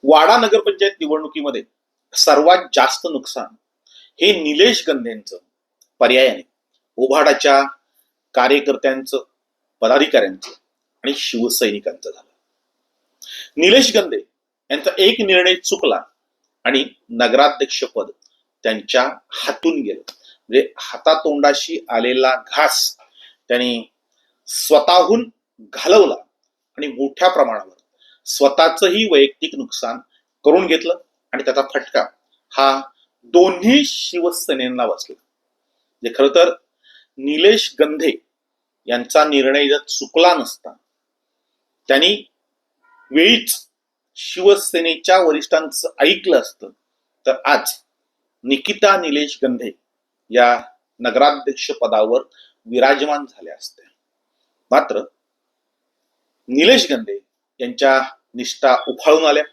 वाडा नगरपंचायत निवडणुकीमध्ये सर्वात जास्त नुकसान हे निलेश गंधेंचं पर्यायाने उभाडाच्या कार्यकर्त्यांचं, पदाधिकाऱ्यांचं आणि शिवसैनिकांचं झालं. निलेश गंधे यांचा एक निर्णय चुकला आणि नगराध्यक्षपद त्यांच्या हातून गेलं. म्हणजे हातातोंडाशी आलेला घास त्यांनी स्वतःहून घालवला आणि मोठ्या प्रमाणावर स्वतःचंही वैयक्तिक नुकसान करून घेतलं आणि त्याचा फटका हा दोन्ही शिवसेनेला बसला. म्हणजे खरं तर निलेश गंधे यांचा निर्णय जर चुकला नसता, त्यांनी वेळीच शिवसेनेच्या वरिष्ठांचं ऐकलं असतं तर आज निकिता निलेश गंधे या नगराध्यक्ष पदावर विराजमान झाल्या असत्या. मात्र निलेश गंधे यांच्या निष्ठा उफाळून आल्या.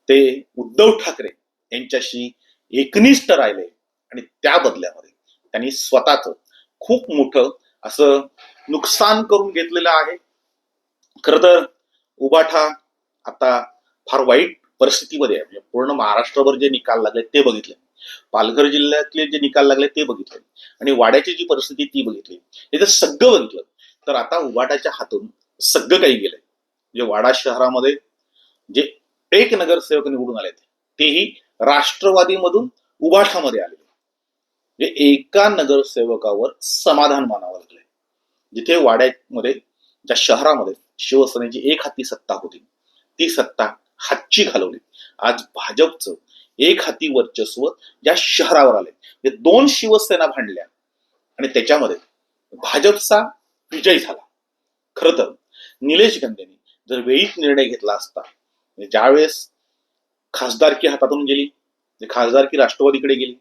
ते उद्धव ठाकरे यांच्याशी एकनिष्ठ राहिले आणि त्या बदल्यामध्ये त्यांनी स्वतःच खूप मोठं असं नुकसान करून घेतलेलं आहे. खर तर उबाठा आता फार वाईट परिस्थितीमध्ये आहे. म्हणजे पूर्ण महाराष्ट्रभर जे निकाल लागले ते बघितले, पालघर जिल्ह्यातले जे निकाल लागले ते बघितले आणि वाड्याची जी परिस्थिती ती बघितली, हे जर सगळं बघितलं तर आता उबाटाच्या हातून सगळं काही गेलंय. म्हणजे वाडा शहरामध्ये जे एक नगरसेवक निवडून आले तेही राष्ट्रवादीमधून उबाठामध्ये आले. म्हणजे एका नगरसेवकावर समाधान मानावं लागलंय. जिथे वाड्यामध्ये, ज्या शहरामध्ये शिवसेनेची एक हाती सत्ता होती, ती सत्ता हातची घालवली. आज भाजपचं एक हाती वर्चस्व या शहरावर आले. दोन शिवसेना भांडल्या आणि त्याच्यामध्ये भाजपचा विजय झाला. खरं तर निलेश गंधेंनी जर वेळीच निर्णय घेतला असता, ज्यावेळेस खासदारकी हातातून गेली, खासदारकी राष्ट्रवादीकडे गेली,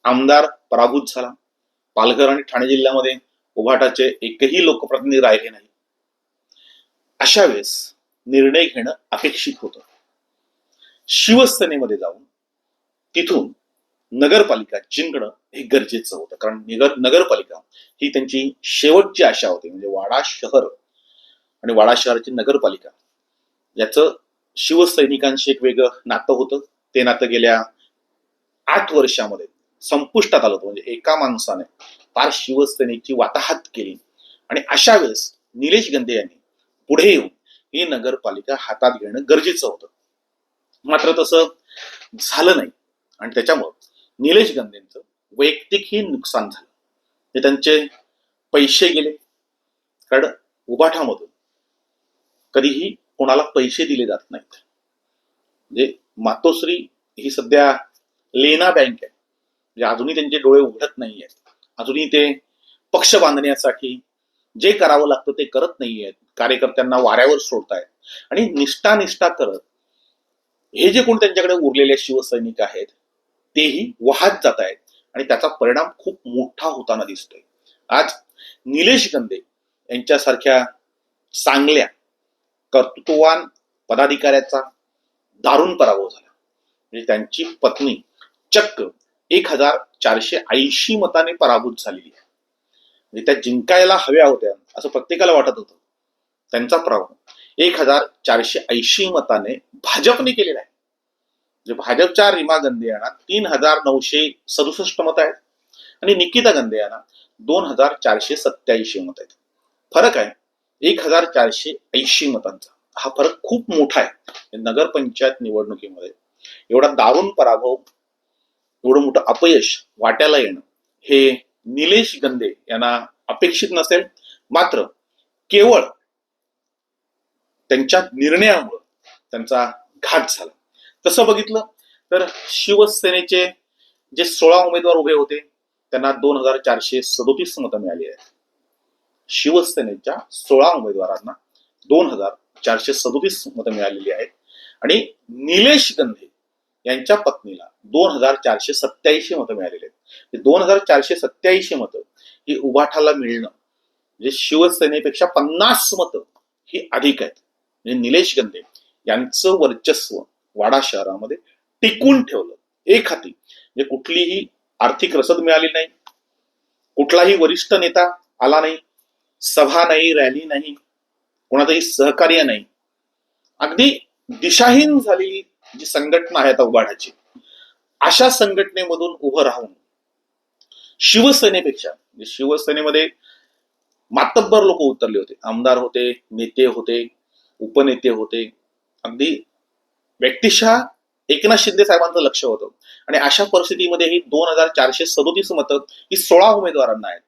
आमदार पराभूत झाला, पालघर आणि ठाणे जिल्ह्यामध्ये उभाटाचे एकही लोकप्रतिनिधी राहिले नाही, अशा वेळेस निर्णय घेणं अपेक्षित होतं. शिवसेनेमध्ये जाऊन तिथून नगरपालिका जिंकणं हे गरजेचं होतं. कारण नगरपालिका ही त्यांची शेवटची आशा होती. म्हणजे वाडा शहर आणि वाडा शहराची नगरपालिका याचं शिवसैनिकांशी एक वेगळं नातं होतं. ते नातं गेल्या 8 वर्षामध्ये संपुष्टात आलं होतं. म्हणजे एका माणसाने फार शिवसेनेची वाताहत केली आणि अशा वेळेस निलेश गंधे यांनी पुढे येऊन ही नगरपालिका हातात घेणं गरजेचं होतं. मात्र तसं झालं नाही आणि त्याच्यामुळं निलेश गंधेंचं वैयक्तिकही नुकसान झालं. ते त्यांचे पैसे गेले. कारण उबाठामधून कधीही कोणाला पैसे दिले जात नाहीत. म्हणजे मातोश्री ही सध्या लेना बँक आहे. म्हणजे अजूनही त्यांचे डोळे उघडत नाहीयेत. अजूनही ते पक्ष बांधण्यासाठी जे करावं लागतं ते करत नाहीयेत. कार्यकर्त्यांना वाऱ्यावर सोडतायत आणि निष्ठा करत हे जे कोण त्यांच्याकडे उरलेले शिवसैनिक आहेत तेही वाहत जात आहेत आणि त्याचा परिणाम खूप मोठा होताना दिसतोय. आज निलेश गंधे यांच्यासारख्या चांगल्या कर्तृत्ववान पदाधिकाऱ्याचा दारुण पराभव झाला. म्हणजे त्यांची पत्नी चक्क 1480 मताने पराभूत झालेली आहे. म्हणजे त्या जिंकायला हव्या होत्या असं प्रत्येकाला वाटत होतं. त्यांचा पराभव 1480 मताने भाजपने केलेला आहे. म्हणजे भाजपच्या रीमा गंधे यांना 3967 मत आहेत आणि निकिता गंधे यांना 2487 मत आहेत. फरक आहे 1480 मतांचा. हा फरक खूप मोठा आहे. नगरपंचायत निवडणुकीमध्ये एवढा दारुण पराभव, एवढं मोठं अपयश वाट्याला येणं हे निलेश गंधे यांना अपेक्षित नसेल. मात्र केवळ त्यांच्या निर्णयामुळे त्यांचा घात झाला. तसं बघितलं तर शिवसेनेचे जे 16 उमेदवार उभे होते त्यांना 2437 मतं मिळाली आहेत. शिवसेनेच्या 16 उमेदवारांना 2437 मतं मिळालेली आहेत आणि निलेश गंधे यांच्या पत्नीला 2487 मतं मिळालेली आहेत. 2487 मतं ही उभाठाला मिळणं म्हणजे शिवसेनेपेक्षा 50 मतं ही अधिक आहेत. म्हणजे निलेश गंधे यांचं वर्चस्व वाडा शहरामध्ये टिकून ठेवलं एक हाती. म्हणजे कुठलीही आर्थिक रसद मिळाली नाही, कुठलाही वरिष्ठ नेता आला नाही, सभा नाही, रॅली नाही, कोणाचंही सहकार्य नाही. अगदी दिशाहीन झालेली जी संघटना आहे आता उभाटाची, अशा संघटनेमधून उभं राहून शिवसेनेपेक्षा, शिवसेनेमध्ये मातब्बर लोक उतरले होते, आमदार होते, नेते होते, उपनेते होते, अगदी व्यक्तिशः एकनाथ शिंदे साहेबांचं लक्ष होतं. आणि अशा परिस्थितीमध्ये ही 2437 मतं ही 16 उमेदवारांना आहेत.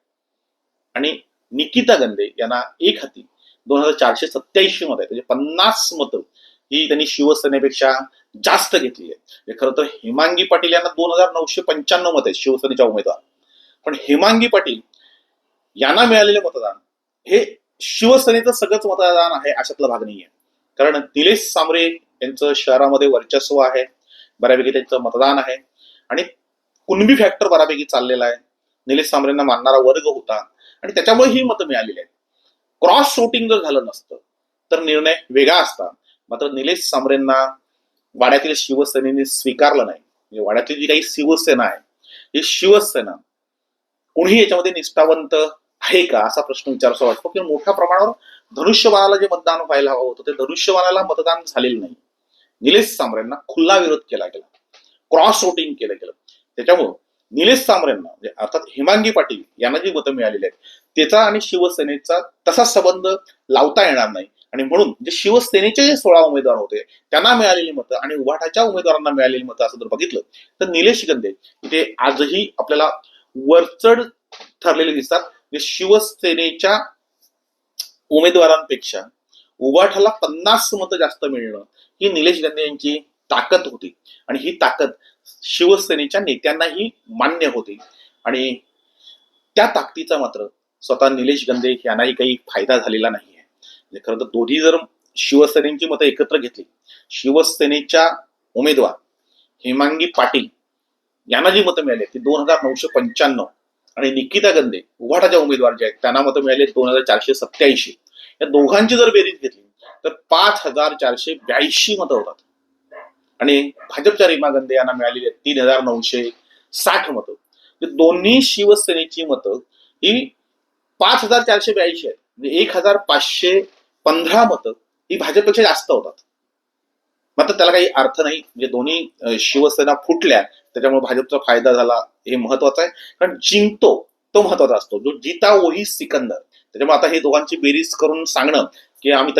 आणि निकिता गंधे यांना एक हाती 2487 मतं आहेत, म्हणजे 50 मतं ही त्यांनी शिवसेनेपेक्षा जास्त घेतली आहे. खरं तर हेमांगी पाटील यांना 2995 मतं आहेत शिवसेनेच्या उमेदवार. पण हेमांगी पाटील यांना मिळालेले मतदान हे शिवसेनेचं सगळंच मतदान आहे अशातला भाग नाहीये. कारण निलेश सांबरे यांचं शहरामध्ये वर्चस्व आहे, बऱ्यापैकी त्यांचं मतदान आहे, आणि कुणबी फॅक्टर बऱ्यापैकी चाललेला आहे. निलेश सांबरेंना मानणारा वर्ग होता आणि त्याच्यामुळे ही मतं मिळालेली आहेत. क्रॉस वोटिंग जर झालं नसतं तर निर्णय वेगळा असता. मात्र निलेश सांबरेंना वाड्यातील शिवसेनेने स्वीकारलं नाही. म्हणजे वाड्यातली जी काही शिवसेना आहे, ही शिवसेना कोणीही याच्यामध्ये निष्ठावंत आहे का असा प्रश्न विचारावा वाटतो. की मोठ्या प्रमाणावर धनुष्यबाणाला जे मतदान व्हायला हवं होतं ते धनुष्यबाणाला मतदान झालेलं नाही. निलेश सांबरेंना खुल्ला विरोध केला गेला, क्रॉस वोटिंग केलं गेलं. त्याच्यामुळं निलेश सांबरेंना म्हणजे अर्थात हेमांगी पाटील यांना जी मतं मिळालेली आहेत त्याचा आणि शिवसेनेचा तसा संबंध लावता येणार नाही. आणि म्हणून जे शिवसेनेचे जे 16 उमेदवार होते त्यांना मिळालेली मतं आणि उभाटाच्या उमेदवारांना मिळालेली मतं असं जर बघितलं तर निलेश गंधे इथे आजही आपल्याला वरचढ ठरलेले दिसतात. शिवसेनेच्या उमेदवारांपेक्षा उभाटाला 50 मतं जास्त मिळणं ही निलेश गंधे यांची ताकद होती. आणि ही ताकद शिवसेनेच्या नेत्यांनाही मान्य होती. आणि त्या ताकदीचा मात्र स्वतः निलेश गंधे यांनाही काही फायदा झालेला नाहीये. खरं तर दोन्ही जर शिवसेनेची मतं एकत्र घेतली, शिवसेनेच्या उमेदवार हेमांगी पाटील यांना जी मतं मिळाली ती 2995, आणि निकिता गंधे उभाटाच्या उमेदवार जे आहेत त्यांना मतं मिळाली 2487. या दोघांची जर बेरीज घेतली तर 5482 मतं होतात. आणि भाजपच्या रीमा गंधे यांना मिळालेली आहेत 3960 मतं. दोन्ही शिवसेनेची मतं ही 5482 आहेत, म्हणजे 1515 मतं ही भाजपपेक्षा जास्त होतात. मात्र त्याला काही अर्थ नाही. म्हणजे दोन्ही शिवसेना फुटल्या त्याच्यामुळे भाजपचा फायदा झाला हे महत्वाचं आहे. कारण जिंकतो तो महत्वाचा असतो, जो जिता वही सिकंदर. त्याच्यामुळे आता हे दोघांची बेरीज करून सांगणं की आम्ही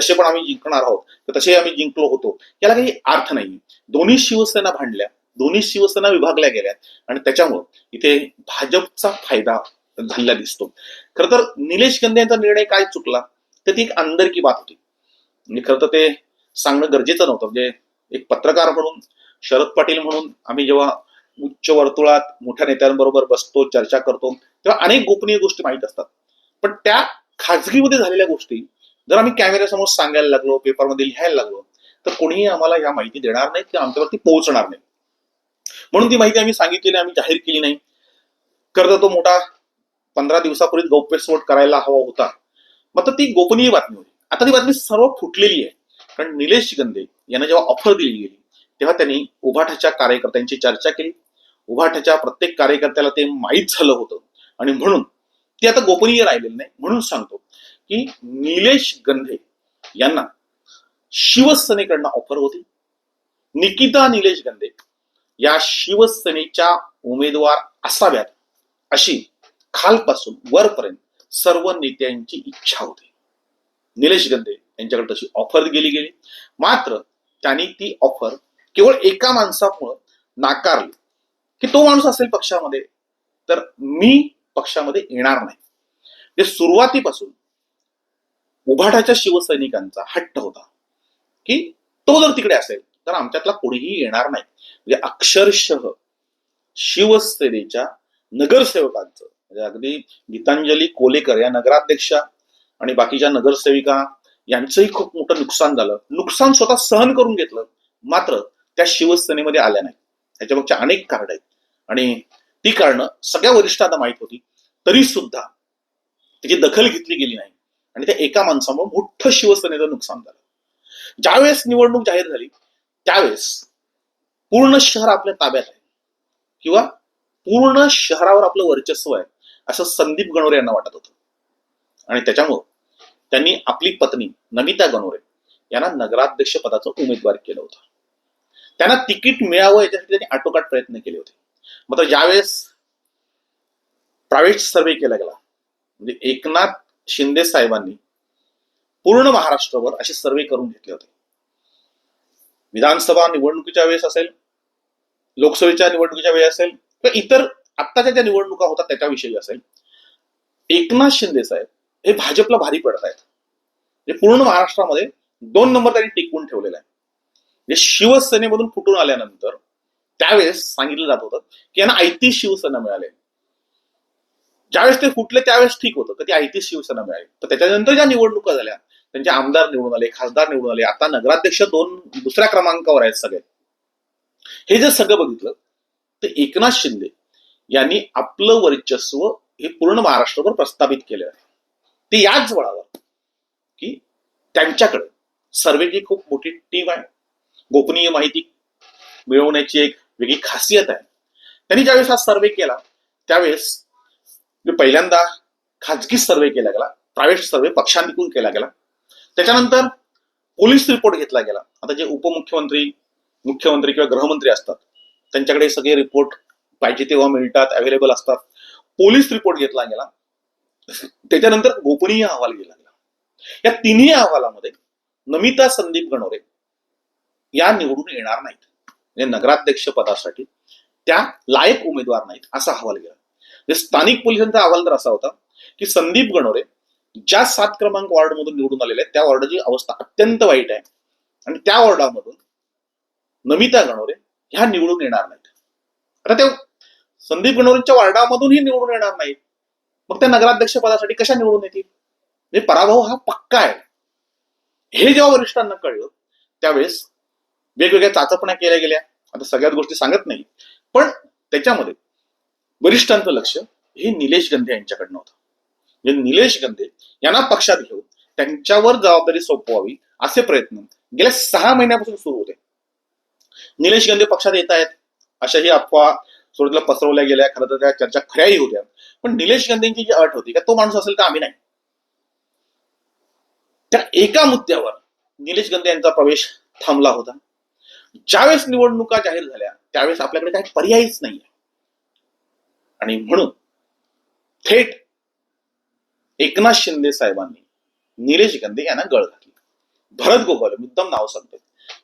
जिंकणार आहोत, तर तसे आम्ही जिंकलो होतो, याला काही अर्थ नाही. दोन्ही शिवसेना भांडल्या, दोन्ही शिवसेना विभागल्या गेल्या आणि त्याच्यामुळे इथे भाजपचा फायदा झालेला दिसतो. खरं तर निलेश गंधे यांचा निर्णय काय चुकला तर ती एक अंदरकी बात होती. म्हणजे खरं तर ते सांगणं गरजेचं नव्हतं. म्हणजे एक पत्रकार म्हणून, शरद पाटील म्हणून आम्ही जेव्हा उच्च वर्तुळात मोठ्या नेत्यांबरोबर बसतो, चर्चा करतो, तेव्हा अनेक गोपनीय गोष्टी माहीत असतात. पण त्या खाजगीमध्ये झालेल्या गोष्टी जर आम्ही कॅमेऱ्यासमोर सांगायला लागलो, पेपरमध्ये लिहायला लागलो, तर कोणीही आम्हाला या माहिती देणार नाही किंवा आमच्यावरती पोहोचणार नाही. म्हणून ती माहिती आम्ही सांगितलेली, आम्ही जाहीर केली नाही. खरं तो मोठा 15 दिवसापूर्वी गौप्यस्फोट करायला हवा होता, मात्र ती गोपनीय बातमी होती. आता ती बातमी सर्व फुटलेली आहे. कारण निलेश गंधे यांना जेव्हा ऑफर दिली गेली तेव्हा त्यांनी उभाटाच्या कार्यकर्त्यांची चर्चा केली. उभाटाच्या प्रत्येक कार्यकर्त्याला ते माहीत झालं होतं आणि म्हणून ते आता गोपनीय राहिलेलं नाही. म्हणून सांगतो की निलेश गंधे यांना शिवसेनेकडनं ऑफर होती. निकिता निलेश गंधे या शिवसेनेच्या उमेदवार असाव्यात अशी खालपासून वरपर्यंत सर्व नेत्यांची इच्छा होती. निलेश गंधे यांच्याकडे तशी ऑफर गेली. मात्र त्यांनी ती ऑफर केवळ एका माणसामुळे नाकारली की तो माणूस असेल पक्षामध्ये तर मी पक्षामध्ये येणार नाही. ते सुरुवातीपासून उभाटाच्या शिवसैनिकांचा हट्ट होता की तो जर तिकडे असेल तर आमच्यातला कोणीही येणार नाही. म्हणजे अक्षरशः शिवसेनेच्या नगरसेवकांचं, म्हणजे अगदी गीतांजली कोलेकर या नगराध्यक्षा आणि बाकीच्या नगरसेविका यांचंही खूप मोठं नुकसान झालं. नुकसान स्वतः सहन करून घेतलं, मात्र त्या शिवसेनेमध्ये आल्या नाही. त्याच्यामागच्या अनेक कारण आहेत आणि ती कारणं सगळ्या वरिष्ठांना माहित होती. तरी सुद्धा त्याची दखल घेतली गेली नाही आणि त्या एका माणसामुळे मोठं शिवसेनेचं नुकसान झालं. ज्यावेळेस निवडणूक जाहीर झाली त्यावेळेस पूर्ण शहर आपल्या ताब्यात आहे किंवा पूर्ण शहरावर आपलं वर्चस्व आहे असं संदीप गणोरे यांना वाटत होतं. आणि त्याच्यामुळं त्यांनी आपली पत्नी नमिता गणोरे यांना नगराध्यक्ष पदाचं उमेदवार केलं होतं. त्यांना तिकीट मिळावं याच्यासाठी त्यांनी आटोकाट प्रयत्न केले होते. मात्र ज्यावेळेस प्रायव्हेट सर्वे केला गेला, म्हणजे एकनाथ शिंदे साहेबांनी पूर्ण महाराष्ट्रावर असे सर्वे करून घेतले होते. विधानसभा निवडणुकीच्या वेळेस असेल, लोकसभेच्या निवडणुकीच्या वेळेस असेल, किंवा इतर आत्ताच्या ज्या निवडणुका होतात त्याच्याविषयी असेल, एकनाथ शिंदे साहेब हे भाजपला भारी पडत आहेत. म्हणजे पूर्ण महाराष्ट्रामध्ये 2 नंबर त्यांनी टिकवून ठेवलेला आहे. म्हणजे शिवसेनेमधून फुटून आल्यानंतर त्यावेळेस सांगितलं जात होतं की यांना आयती शिवसेना मिळाली. ज्यावेळेस ते फुटले त्यावेळेस ठीक होतं, कधी आयती शिवसेना मिळाली. तर त्याच्यानंतर ज्या निवडणुका झाल्या, त्यांचे आमदार निवडून आले, खासदार निवडून आले, आता नगराध्यक्ष 2 दुसऱ्या क्रमांकावर आहेत सगळे. हे जर सगळं बघितलं तर एकनाथ शिंदे यांनी आपलं वर्चस्व हे पूर्ण महाराष्ट्रावर प्रस्थापित केले आहे. ते याच बळावर की त्यांच्याकडे सर्वेची खूप मोठी टीम आहे, गोपनीय माहिती मिळवण्याची एक वेगळी खासियत आहे. त्यांनी ज्यावेळेस हा सर्वे केला त्यावेळेस पहिल्यांदा खाजगी सर्वे केला गेला, प्रायव्हेट सर्वे पक्षांतून केला गेला. त्याच्यानंतर पोलीस रिपोर्ट घेतला गेला. आता जे उपमुख्यमंत्री, मुख्यमंत्री किंवा गृहमंत्री असतात त्यांच्याकडे सगळे रिपोर्ट पाहिजे तेव्हा मिळतात, अवेलेबल असतात. पोलीस रिपोर्ट घेतला गेला. त्याच्यानंतर गोपनीय अहवाल घेतला गेला. या तिन्ही अहवालामध्ये नमिता संदीप गणोरे या निवडून येणार नाहीत, म्हणजे नगराध्यक्ष पदासाठी त्या लायक उमेदवार नाहीत असा अहवाल गेला. स्थानिक पोलिसांचा अहवाल तर असा होता की संदीप गणोरे ज्या 7 क्रमांक वॉर्डमधून निवडून आलेले आहेत त्या वॉर्डाची अवस्था अत्यंत वाईट आहे आणि त्या वॉर्डामधून नमिता गणोरे ह्या निवडून येणार नाहीत. आता त्या संदीप गणोरेंच्या वॉर्डामधूनही निवडून येणार नाहीत, मग त्या नगराध्यक्ष पदासाठी कशा निवडून येतील? म्हणजे पराभव हा पक्का आहे. हे जेव्हा वरिष्ठांना कळलं त्यावेळेस वेगवेगळ्या चाचपण्या केल्या गेल्या. आता सगळ्याच गोष्टी सांगत नाही, पण त्याच्यामध्ये वरिष्ठांचं लक्ष हे निलेश गंधे यांच्याकडनं होतं. म्हणजे निलेश गंधे यांना पक्षात घेऊन त्यांच्यावर जबाबदारी सोपवावी असे प्रयत्न गेल्या 6 महिन्यापासून सुरू होते. निलेश गंधे पक्षात येत आहेत अशाही अफवा सुरुवातीला पसरवल्या गेल्या. खरं तर त्या चर्चा खऱ्याही होत्या, पण निलेश गंधेंची जी अट होती का तो माणूस असेल तर आम्ही नाही, त्या एका मुद्द्यावर निलेश गंधे यांचा प्रवेश थांबला होता. ज्यावेळेस निवडणुका जाहीर झाल्या त्यावेळेस आपल्याकडे काही पर्यायच नाही आणि म्हणून थेट एकनाथ शिंदे साहेबांनी निलेश गंधे यांना गळ घातली. भरत गोगावले, मुद्दाम नाव सांगतो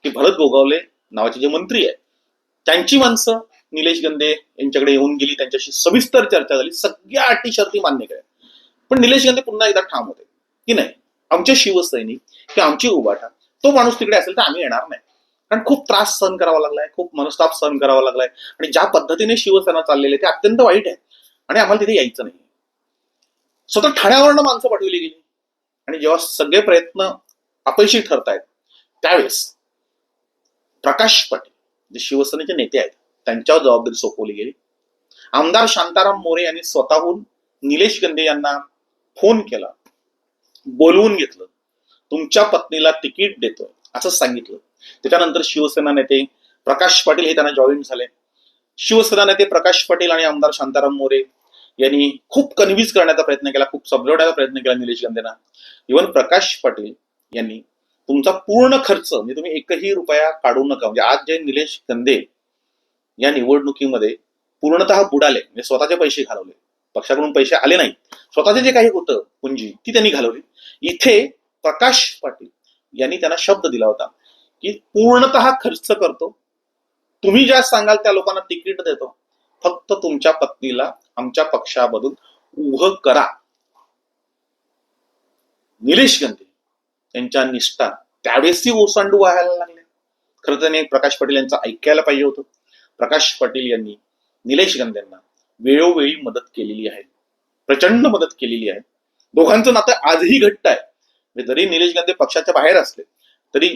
की भरत गोगावले नावाचे जे मंत्री आहेत त्यांची माणसं निलेश गंधे यांच्याकडे येऊन गेली, त्यांच्याशी सविस्तर चर्चा झाली, सगळ्या अटी शर्ती मान्य केल्या. पण निलेश गंधे पुन्हा एकदा ठाम होते की नाही, आमचे शिवसैनिक किंवा आमची उभाटा तो माणूस तिकडे असेल तर आम्ही येणार नाही. कारण खूप त्रास सहन करावा लागलाय, खूप मनस्ताप सहन करावा लागलाय आणि ज्या पद्धतीने शिवसेना चाललेली ते अत्यंत वाईट आहे आणि आम्हाला तिथे यायचं नाही. स्वतः ठाण्यावरनं माणसं पाठवली गेली आणि जेव्हा सगळे प्रयत्न अपयशी ठरतायत त्यावेळेस प्रकाश पाटील जे शिवसेनेचे नेते आहेत त्यांच्यावर जबाबदारी सोपवली गेली. आमदार शांताराम मोरे यांनी स्वतःहून निलेश गंधे यांना फोन केला, बोलवून घेतलं, तुमच्या पत्नीला तिकीट देतोय असं सांगितलं. त्याच्यानंतर शिवसेना नेते प्रकाश पाटील हे त्यांना जॉईन झाले. शिवसेना नेते प्रकाश पाटील आणि आमदार शांताराम मोरे यांनी खूप कन्व्हिन्स करण्याचा प्रयत्न केला, खूप समजवण्याचा प्रयत्न केला निलेश गंधेंना. इव्हन प्रकाश पाटील यांनी तुमचा पूर्ण खर्च म्हणजे तुम्ही एकही रुपया काढू नका, म्हणजे आज जे निलेश गंधे या निवडणुकीमध्ये पूर्णतः बुडाले, म्हणजे स्वतःचे पैसे घालवले, पक्षाकडून पैसे आले नाही, स्वतःचे जे काही होतं पुंजी ती त्यांनी घालवली. इथे प्रकाश पाटील यांनी त्यांना शब्द दिला होता की पूर्णतः खर्च करतो, तुम्ही ज्या सांगाल त्या लोकांना तिकीट देतो, फक्त तुमच्या पत्नीला आमच्या पक्षामधून उभं करा. निलेश गंधे यांच्या निष्ठा त्यावेळेसही ओसांडू व्हायला लागले. खरं त्याने प्रकाश पाटील यांचं ऐकायला पाहिजे होतं. प्रकाश पाटील यांनी निलेश गंधेंना वेळोवेळी मदत केलेली आहे, प्रचंड मदत केलेली आहे. दोघांचं नातं आजही घट्ट आहे. जरी निलेश गंधे पक्षाच्या बाहेर असले तरी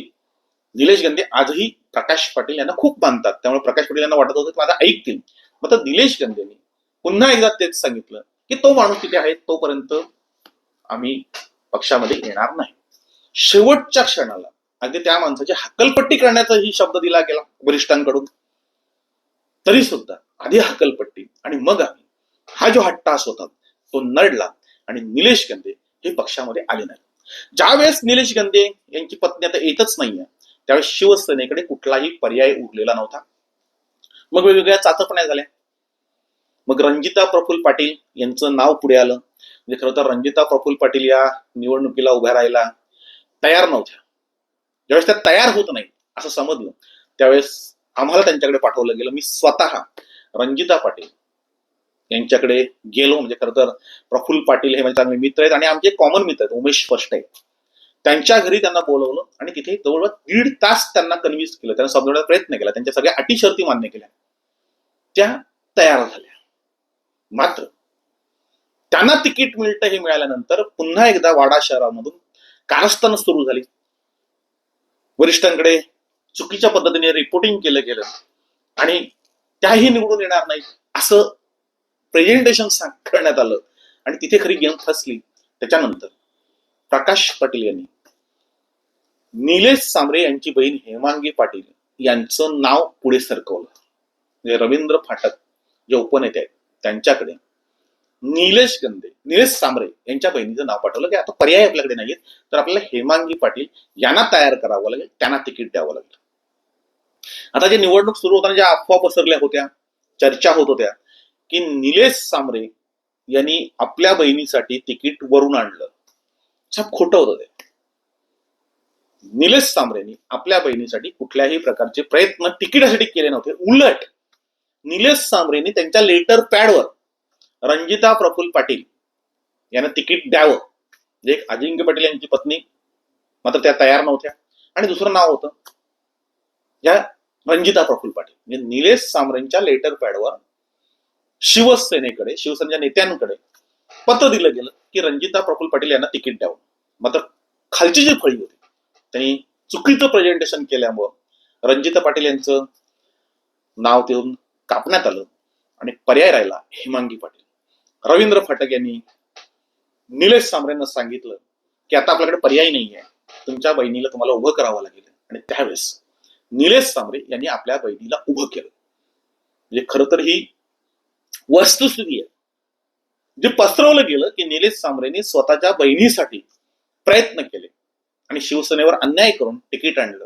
निलेश गंधे आजही प्रकाश पाटील यांना खूप मानतात. त्यामुळे प्रकाश पाटील यांना वाटत होतं की माझा ऐकतील. मात्र निलेश गंधेंनी पुन्हा एकदा तेच सांगितलं की तो माणूस तिथे आहे तोपर्यंत आम्ही पक्षामध्ये येणार नाही. शेवटच्या क्षणाला अगदी त्या माणसाची हक्कलपट्टी करण्याचाही शब्द दिला गेला वरिष्ठांकडून. तरी सुद्धा आधी हक्कलपट्टी आणि मग आम्ही हा जो हट्टास होता तो नडला आणि निलेश गंधे हे पक्षामध्ये आले नाही. ज्यावेळेस निलेश गंधे यांची पत्नी आता येतच नाहीये, त्यावेळेस शिवसेनेकडे कुठलाही पर्याय उरलेला नव्हता. मग वेगवेगळ्या चाचपण्या झाल्या. मग रणजिता प्रफुल्ल पाटील यांचं नाव पुढे आलं. म्हणजे खरं तर रणजिता प्रफुल्ल पाटील या निवडणुकीला उभ्या राहायला तयार नव्हत्या. ज्यावेळेस त्या तयार होत नाही असं समजलं, त्यावेळेस आम्हाला त्यांच्याकडे पाठवलं गेलं. मी स्वतः रणजिता पाटील यांच्याकडे गेलो. म्हणजे खरं तर प्रफुल्ल पाटील हे माझे चांगले मित्र आहेत आणि आमचे कॉमन मित्र आहेत, उमेश फष्टे. त्यांच्या घरी त्यांना बोलवलं आणि तिथे जवळपास 1.5 तास त्यांना कन्व्हिन्स केलं, त्यांना समजवण्याचा प्रयत्न केला, त्यांच्या सगळ्या अटी शर्ती मान्य केल्या, त्या तयार झाल्या. मात्र त्यांना तिकीट मिळतं हे मिळाल्यानंतर पुन्हा एकदा वाडा शहरामधून कारस्थान सुरू झाली. वरिष्ठांकडे चुकीच्या पद्धतीने रिपोर्टिंग केलं गेलं आणि त्याही निवडून येणार नाही असं प्रेझेंटेशन करण्यात आलं आणि तिथे खरी गेम फसली. त्याच्यानंतर प्रकाश पाटील यांनी निलेश सांबरे यांची बहीण हेमांगी पाटील यांचं नाव पुढे सरकवलं. म्हणजे रवींद्र फाटक जे उपनेते आहेत त्यांच्याकडे निलेश सांबरे यांच्या बहिणीचं नाव पाठवलं की आता पर्याय आपल्याकडे नाहीये, तर आपल्याला हेमांगी पाटील यांना तयार करावं लागेल, त्यांना तिकीट द्यावं लागेल. आता जे निवडणूक सुरू होताना ज्या अफवा पसरल्या होत्या, चर्चा होत होत्या की निलेश सांबरे यांनी आपल्या बहिणीसाठी तिकीट वरून आणलं, सब खोटं होतं ते. निलेश सांबरेंनी आपल्या बहिणीसाठी कुठल्याही प्रकारचे प्रयत्न तिकिटासाठी केले नव्हते. उलट निलेश सांबरेंनी त्यांच्या लेटर पॅडवर रणजिता प्रफुल्ल पाटील यांना तिकीट द्यावं. एक अजिंक्य पाटील यांची पत्नी, मात्र त्या तयार नव्हत्या. आणि दुसरं नाव होतं या रणजिता प्रफुल्ल पाटील. म्हणजे निलेश सांबरेंच्या लेटर पॅडवर शिवसेनेच्या नेत्यांकडे पत्र दिलं गेलं की रणजिता प्रफुल्ल पाटील यांना तिकीट द्यावं. मात्र खालची जी फळी होती त्यांनी चुकीचं प्रेझेंटेशन केल्यामुळं रणजिता पाटील यांचं नाव देऊन कापण्यात आलं आणि पर्याय राहिला हेमांगी पाटील. रवींद्र फाटक यांनी निलेश सांबरेंना सांगितलं की आता आपल्याकडे पर्याय नाहीये, तुमच्या बहिणीला तुम्हाला उभं करावं लागेल. आणि त्यावेळेस निलेश सांबरे यांनी आपल्या बहिणीला उभं केलं. म्हणजे खरं तर ही वस्तुस्थिती आहे. जे पसरवलं गेलं की निलेश सांबरेंनी स्वतःच्या बहिणीसाठी प्रयत्न केले आणि शिवसेनेवर अन्याय करून तिकीट आणलं.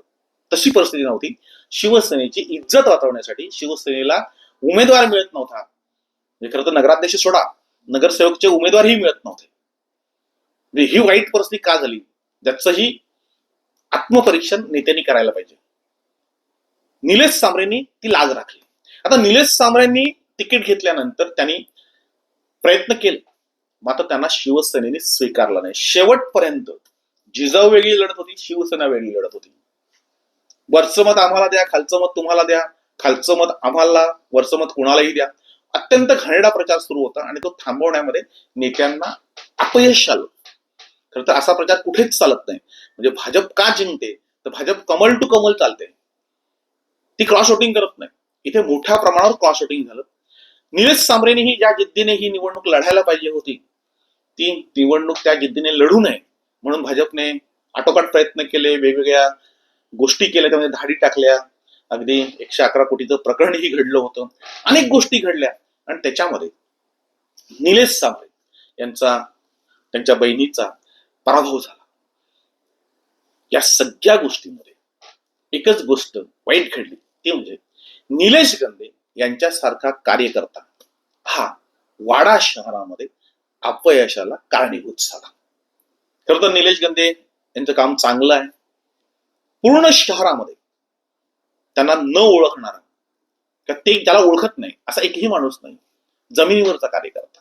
तशी परिस्थिती नव्हती. शिवसेनेची इज्जत वाचवण्यासाठी शिवसेनेला उमेदवार मिळत नव्हता. म्हणजे खरं तर नगराध्यक्ष सोडा, नगरसेवकचे उमेदवारही मिळत नव्हते. म्हणजे ही वाईट परिस्थिती का झाली, त्याचंही आत्मपरीक्षण नेत्यांनी करायला पाहिजे. निलेश सांबरेंनी ती लाज राखली. आता निलेश सांबरेंनी तिकीट घेतल्यानंतर त्यांनी प्रयत्न केले, मात्र त्यांना शिवसेनेने स्वीकारला नाही. शेवटपर्यंत जिजाऊ वेगळी लढत होती, शिवसेना वेगळी लढत होती. वरचं मत आम्हाला द्या, खालचं मत तुम्हाला द्या, खालचं मत आम्हाला, वरचं मत कुणालाही द्या. अत्यंत घाणेरडा प्रचार सुरू होता आणि तो थांबवण्यामध्ये नेत्यांना अपयश आलं. खरं तर असा प्रचार कुठेच चालत नाही. म्हणजे भाजप का जिंकते, तर भाजप कमल टू कमल चालते, ती क्रॉस वोटिंग करत नाही. इथे मोठ्या प्रमाणावर क्रॉस वोटिंग झालं. निलेश सांबरेनेही ज्या जिद्दीने ही निवडणूक लढायला पाहिजे होती, ती निवडणूक त्या जिद्दीने लढू नये म्हणून भाजपने आटोकाट प्रयत्न केले, वेगवेगळ्या गोष्टी केल्या, त्यामध्ये धाडी टाकल्या. अगदी 111 कोटीचं प्रकरणही घडलं होतं, अनेक गोष्टी घडल्या आणि त्याच्यामध्ये निलेश सांबरे यांचा, त्यांच्या बहिणीचा पराभव झाला. या सगळ्या गोष्टींमध्ये एकच गोष्ट वाईट घडली, ती म्हणजे निलेश गंधे यांच्यासारखा कार्यकर्ता हा वाडा शहरामध्ये अपयशाला कारणीभूत झाला. खरं तर निलेश गंधे यांचं काम चांगलं आहे. पूर्ण शहरामध्ये त्यांना न ओळखणारा, ते त्याला ओळखत नाही असा एकही माणूस नाही. जमिनीवरचा कार्यकर्ता,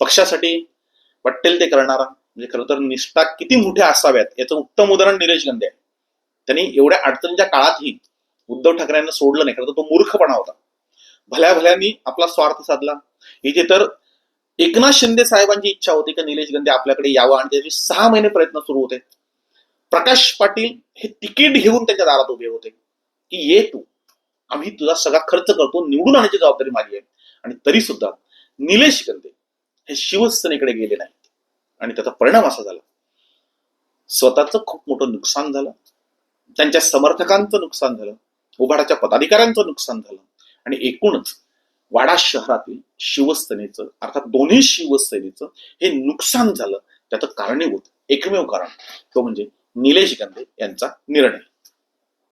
पक्षासाठी वाटेल ते करणारा. म्हणजे खरं तर निष्ठा किती मोठ्या असाव्यात याचं उत्तम उदाहरण निलेश गंधे आहे. त्यांनी एवढ्या अडचणीच्या काळातही उद्धव ठाकरेंना सोडलं नाही. खरं तर तो मूर्खपणा होता. भल्या भल्यानी आपला स्वार्थ साधला. इथे तर एकनाथ शिंदे साहेबांची इच्छा होती की निलेश गंधे आपल्याकडे यावं आणि त्याचे 6 महिने प्रयत्न सुरू होते. प्रकाश पाटील हे तिकीट घेऊन त्यांच्या दारात उभे होते की ये तू, आम्ही तुझा सगळा खर्च करतो, निवडून आणण्याची जबाबदारी माझी आहे. आणि तरी सुद्धा निलेश गंधे हे शिवसेनेकडे गेले नाहीत आणि त्याचा परिणाम असा झाला, स्वतःचं खूप मोठं नुकसान झालं, त्यांच्या समर्थकांचं नुकसान झालं, उभाडाच्या पदाधिकाऱ्यांचं नुकसान झालं आणि एकूणच वाडा शहरातील शिवसेनेचं, अर्थात दोन्ही शिवसेनेचं हे नुकसान झालं. त्याचं कारणीभूत एकमेव कारण तो म्हणजे निलेश गंधे यांचा निर्णय.